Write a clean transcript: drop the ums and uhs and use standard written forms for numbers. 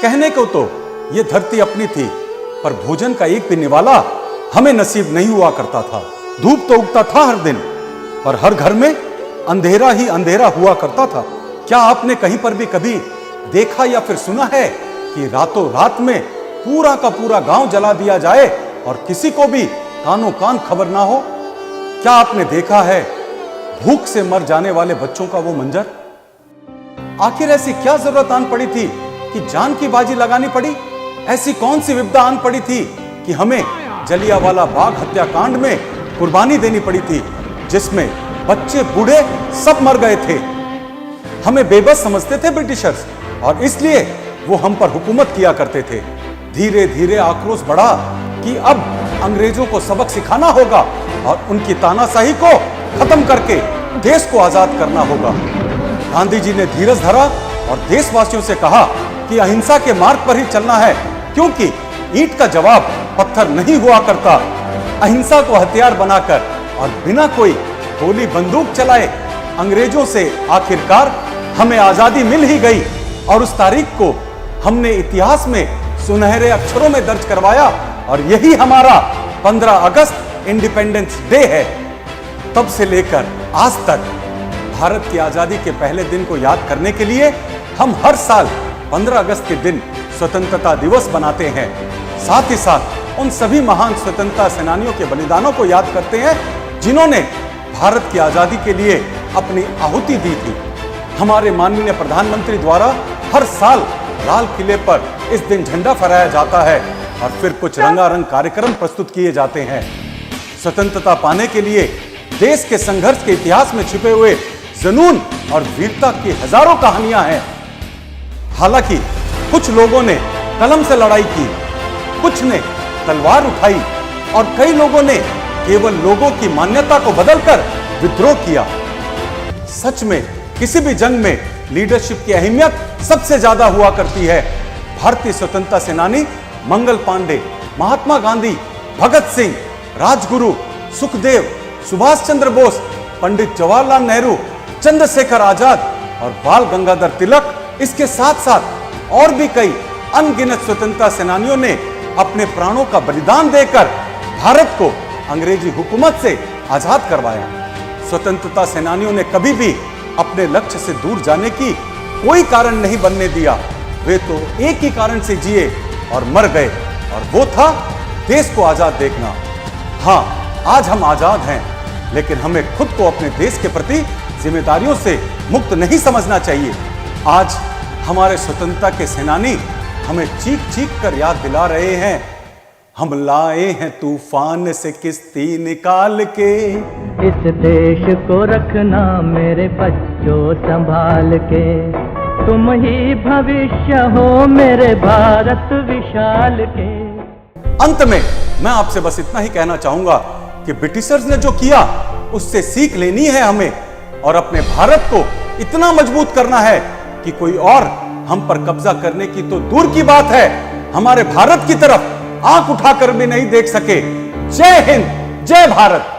कहने को तो ये धरती अपनी थी, पर भोजन का एक भी निवाला हमें नसीब नहीं हुआ करता था। धूप तो उगता था हर दिन, पर हर घर में अंधेरा ही अंधेरा हुआ करता था। क्या आपने कहीं पर भी कभी देखा या फिर सुना है कि रातों रात में पूरा का पूरा गांव जला दिया जाए और किसी को भी कानों कान खबर ना हो? क्या आपने देखा है भूख से मर जाने वाले बच्चों का वो मंजर? आखिर ऐसी क्या जरूरत आन पड़ी थी कि जान की बाजी लगानी पड़ी? ऐसी कौन सी विपदा आन पड़ी थी कि हमें जलियांवाला बाग हत्याकांड में कुर्बानी देनी पड़ी थी, जिसमें बच्चे बूढ़े सब मर गए थे? हमें बेबस समझते थे ब्रिटिशर्स, और इसलिए वो हम पर हुकूमत किया करते थे। धीरे धीरे आक्रोश बढ़ा कि अब अंग्रेजों को सबक सिखाना होगा और उनकी तानाशाही को खत्म करके देश को आजाद करना होगा। गांधी जी ने धीरज धरा और देशवासियों से कहा कि अहिंसा के मार्ग पर ही चलना है, क्योंकि ईंट का जवाब पत्थर नहीं हुआ करता। अहिंसा को हथियार बनाकर और बिना कोई गोली बंदूक चलाए अंग्रेजों से आखिरकार हमें आजादी मिल ही गई, और उस तारीख को हमने इतिहास में सुनहरे अक्षरों में दर्ज करवाया, और यही हमारा 15 अगस्त इंडिपेंडेंस डे है। तब से लेकर आज तक भारत की आजादी के पहले दिन को याद करने के लिए हम हर साल 15 अगस्त के दिन स्वतंत्रता दिवस बनाते हैं। साथ ही साथ उन सभी महान स्वतंत्रता सेनानियों के बलिदानों को याद करते हैं जिन्होंने भारत की आजादी के लिए अपनी आहुति दी थी। हमारे माननीय प्रधानमंत्री द्वारा हर साल लाल किले पर इस दिन झंडा फहराया जाता है और फिर कुछ रंगारंग कार्यक्रम प्रस्तुत किए जाते हैं। स्वतंत्रता पाने के लिए देश के संघर्ष के इतिहास में छिपे हुए जुनून और वीरता की हजारों कहानियां हैं। हालांकि कुछ लोगों ने कलम से लड़ाई की, कुछ ने तलवार उठाई, और कई लोगों ने केवल लोगों की मान्यता को बदलकर विद्रोह किया। सच में किसी भी जंग में लीडरशिप की अहमियत सबसे ज्यादा हुआ करती है। भारतीय स्वतंत्रता सेनानी मंगल पांडे, महात्मा गांधी, भगत सिंह, राजगुरु, सुखदेव, सुभाष चंद्र बोस, पंडित जवाहरलाल नेहरू, चंद्रशेखर आजाद और बाल गंगाधर तिलक, इसके साथ साथ और भी कई अनगिनत स्वतंत्रता सेनानियों ने अपने प्राणों का बलिदान देकर भारत को अंग्रेजी हुकूमत से आजाद करवाया। स्वतंत्रता सेनानियों ने कभी भी अपने लक्ष्य से दूर जाने की कोई कारण नहीं बनने दिया। वे तो एक ही कारण से जिए और मर गए, और वो था देश को आजाद देखना। हाँ, आज हम आजाद हैं, लेकिन हमें खुद को अपने देश के प्रति जिम्मेदारियों से मुक्त नहीं समझना चाहिए। आज हमारे स्वतंत्रता के सेनानी हमें चीख चीख कर याद दिला रहे हैं, हम लाए हैं तूफान से किश्ती निकाल के, इस देश को रखना मेरे बच्चों संभाल के, तुम ही भविष्य हो मेरे भारत विशाल के। अंत में मैं आपसे बस इतना ही कहना चाहूंगा कि ब्रिटिशर्स ने जो किया उससे सीख लेनी है हमें, और अपने भारत को इतना मजबूत करना है कि कोई और हम पर कब्जा करने की तो दूर की बात है, हमारे भारत की तरफ आंख उठाकर भी नहीं देख सके। जय हिंद, जय भारत।